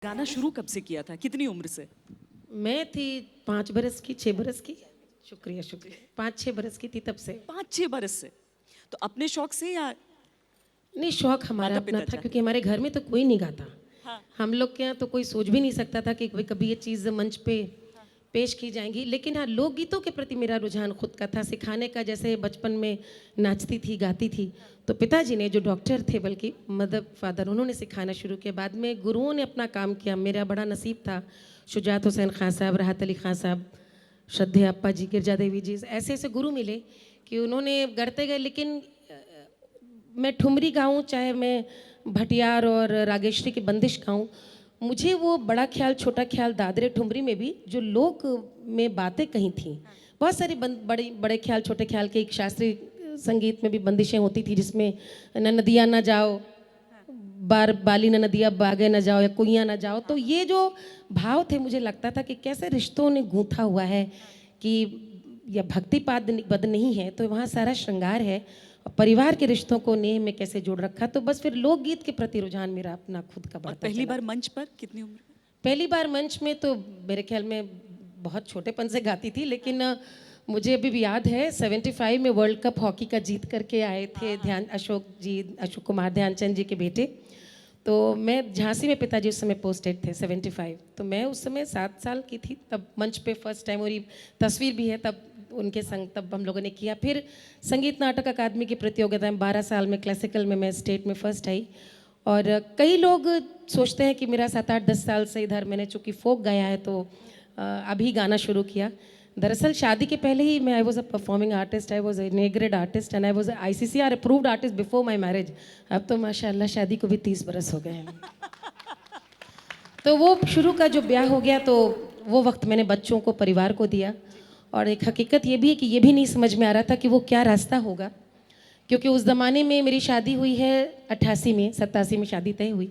गाना शुरू कब से किया था, कितनी उम्र से? मैं थी 5 बरस की, 6 बरस की। शुक्रिया शुक्रिया। 5-6 बरस की थी तब से। 5-6 बरस से? तो अपने शौक से या नहीं, शौक हमारा माता अपना पिता था चाहते? क्योंकि हमारे घर में तो कोई नहीं गाता। हाँ। हम लोग के यहाँ तो कोई सोच भी नहीं सकता था कि कभी ये चीज़ मंच पे पेश की जाएंगी। लेकिन हाँ, लोकगीतों के प्रति मेरा रुझान खुद का था, सिखाने का। जैसे बचपन में नाचती थी, गाती थी, तो पिताजी ने, जो डॉक्टर थे बल्कि मदर फादर, उन्होंने सिखाना शुरू किया। बाद में गुरुओं ने अपना काम किया। मेरा बड़ा नसीब था, शुजात हुसैन खान साहब, राहत अली खान साहब, श्रद्धेय अप्पा जी, गिरजा देवी जी, ऐसे ऐसे गुरु मिले कि उन्होंने गढ़ते गए। लेकिन मैं ठुमरी गाऊं, चाहे मैं भटियार और रागेश्वरी की बंदिश गाऊं, मुझे वो बड़ा ख्याल छोटा ख्याल, दादरे ठुमरी में भी जो लोक में बातें कही थी, बहुत सारी बड़े बड़े ख्याल छोटे ख्याल के, एक शास्त्रीय संगीत में भी बंदिशें होती थी जिसमें न नदिया ना जाओ, बार बाली न नदिया बागे न जाओ, या कुइयाँ ना जाओ। तो ये जो भाव थे, मुझे लगता था कि कैसे रिश्तों ने गूंथा हुआ है कि या भक्तिपाद बद नहीं है तो वहाँ सारा श्रृंगार है, और परिवार के रिश्तों को नेह में कैसे जोड़ रखा। तो बस फिर लोकगीत के प्रति रुझान मेरा अपना खुद का और बढ़ता पहली चला। बार मंच पर कितनी उम्र में? पहली बार मंच में तो मेरे ख्याल में बहुत छोटेपन से गाती थी, लेकिन मुझे अभी भी याद है 75 में वर्ल्ड कप हॉकी का जीत करके आए थे ध्यान अशोक जी, अशोक कुमार ध्यानचंद जी के बेटे। तो मैं झांसी में, पिताजी उस समय पोस्टेड थे 75, तो मैं उस समय 7 साल की थी तब मंच पे फर्स्ट टाइम, और ये तस्वीर भी है तब उनके संग तब हम लोगों ने किया। फिर संगीत नाटक अकादमी की प्रतियोगिता में 12 साल में क्लासिकल में मैं स्टेट में फर्स्ट आई। और कई लोग सोचते हैं कि मेरा 7-8-10 साल से इधर, मैंने चूँकि फोक गाया है तो अभी गाना शुरू किया। दरअसल शादी के पहले ही मैं, I was a performing artist, I was A grade artist, and I was ICCR approved artist before my marriage. अब तो माशाल्लाह शादी को भी 30 बरस हो गए हैं। तो वो शुरू का जो ब्याह हो गया, तो वो वक्त मैंने बच्चों को, परिवार को दिया। और एक हकीकत ये भी है कि ये भी नहीं समझ में आ रहा था कि वो क्या रास्ता होगा, क्योंकि उस ज़माने में मेरी शादी हुई है 88 में, 87 में शादी तय हुई।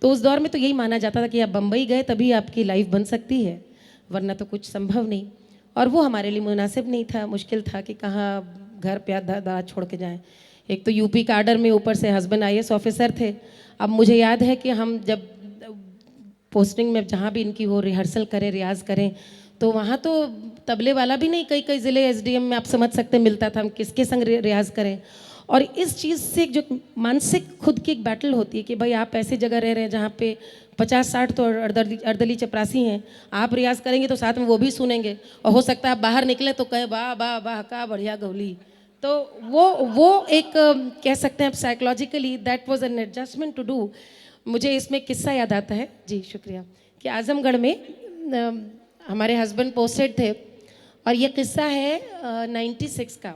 तो उस दौर में तो यही माना जाता था कि आप बम्बई गए तभी आपकी लाइफ बन सकती है, वरना तो कुछ संभव नहीं। और वो हमारे लिए मुनासिब नहीं था, मुश्किल था कि कहाँ घर पे दादा छोड़ के जाएं। एक तो यूपी का आर्डर में, ऊपर से हस्बैंड IAS ऑफिसर थे। अब मुझे याद है कि हम जब पोस्टिंग में जहाँ भी इनकी हो, रिहर्सल करें, रियाज करें, तो वहाँ तो तबले वाला भी नहीं, कई कई ज़िले SDM में आप समझ सकते मिलता था, हम किसके संग रियाज करें। और इस चीज़ से जो मानसिक खुद की एक बैटल होती है कि भाई आप ऐसी जगह रह रहे हैं जहाँ पे 50-60 तो अर्दली चपरासी हैं, आप रियाज करेंगे तो साथ में वो भी सुनेंगे, और हो सकता है आप बाहर निकलें तो कहें वाह वाह वाह का बढ़िया गौली। तो वो एक कह सकते हैं आप psychologically that was an adjustment to do. मुझे इसमें किस्सा याद आता है जी, शुक्रिया, कि आजमगढ़ में हमारे हस्बैंड पोस्टेड थे, और ये किस्सा है 96 का।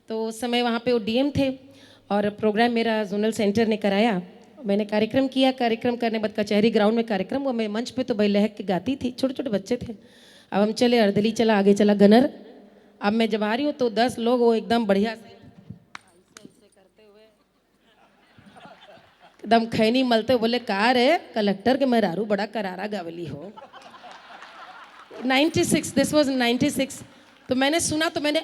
तो उस समय वहाँ पे वो DM थे, और प्रोग्राम मेरा जोनल सेंटर ने कराया। मैंने कार्यक्रम किया, कार्यक्रम करने बाद कचहरी ग्राउंड में कार्यक्रम हुआ। मैं मंच पे तो भाई लहक के गाती थी, छोटे छोटे बच्चे थे। अब हम चले, अर्दली चला, आगे चला गनर। अब मैं जब आ रही हूँ तो 10 लोग वो एकदम बढ़िया से करते हुए एकदम खैनी मलते हुए बोले, कार है कलेक्टर के मेहरारू बड़ा करारा गावली हो। 96, दिस वॉज 96। तो मैंने सुना, तो मैंने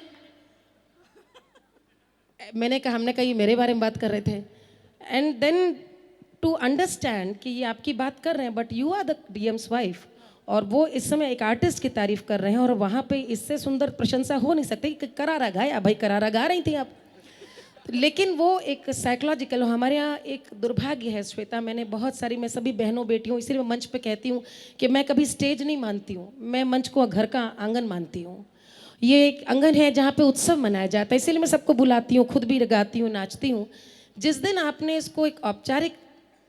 कहा, हमने कहा ये मेरे बारे में बात कर रहे थे। एंड देन टू अंडरस्टैंड कि ये आपकी बात कर रहे हैं, but you are the DM's wife, और वो इस समय एक आर्टिस्ट की तारीफ कर रहे हैं, और वहाँ पे इससे सुंदर प्रशंसा हो नहीं सकती कि करारा गाया। भाई करारा गा रही थी आप। लेकिन वो एक साइकोलॉजिकल, हमारे यहाँ एक दुर्भाग्य है श्वेता, मैंने बहुत सारी, मैं सभी बहनों बेटियों, इसीलिए मैं मंच पे कहती हूँ कि मैं कभी स्टेज नहीं मानती हूँ, मैं मंच को घर का आंगन मानती हूँ। ये एक आंगन है जहाँ पे उत्सव मनाया जाता है, इसीलिए मैं सबको बुलाती हूँ, खुद भी गाती हूँ, नाचती हूँ। जिस दिन आपने इसको एक औपचारिक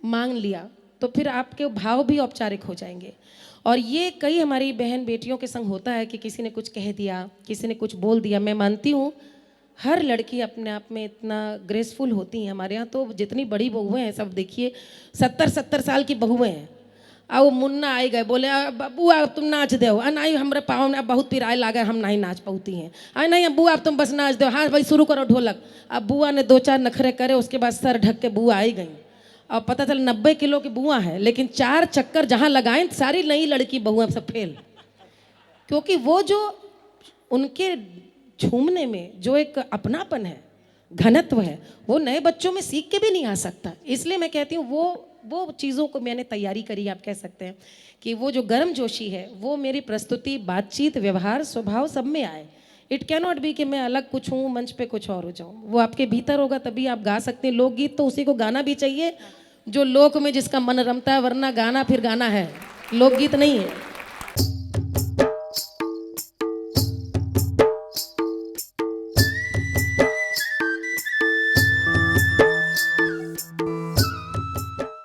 मांग लिया तो फिर आपके भाव भी औपचारिक हो जाएंगे। और ये कई हमारी बहन बेटियों के संग होता है कि किसी ने कुछ कह दिया, किसी ने कुछ बोल दिया। मैं मानती हूँ हर लड़की अपने आप में इतना ग्रेसफुल होती हैं। हमारे यहाँ तो जितनी बड़ी बहुएं हैं, सब देखिए 70-70 साल की बहुएं हैं। अब मुन्ना आई गए, बोले बुआ तुम नाच दो, नहीं हमारे पाँव में अब बहुत पिराए लागे, हम नहीं नाच पाती हैं। अरे नहीं बुआ तुम बस नाच दो, हाँ भाई शुरू करो ढोलक। अब बुआ ने 2-4 नखरे करे, उसके बाद सर ढक के बुआ आई गई। अब पता चला 90 किलो की बुआ है, लेकिन 4 चक्कर जहाँ लगाएं सारी नई लड़की बहुएं सब फेल, क्योंकि वो जो उनके झूमने में जो एक अपनापन है, घनत्व है, वो नए बच्चों में सीख के भी नहीं आ सकता। इसलिए मैं कहती हूँ वो वो चीज़ों को मैंने तैयारी करी, आप कह सकते हैं कि वो जो गर्म जोशी है वो मेरी प्रस्तुति, बातचीत, व्यवहार, स्वभाव सब में आए। इट कैन नॉट बी कि मैं अलग कुछ हूँ, मंच पे कुछ और हो जाऊँ। वो आपके भीतर होगा तभी आप गा सकते हैं। लोकगीत तो उसी को गाना भी चाहिए जो लोक में जिसका मन रमता है, वरना गाना फिर गाना है, लोकगीत नहीं है।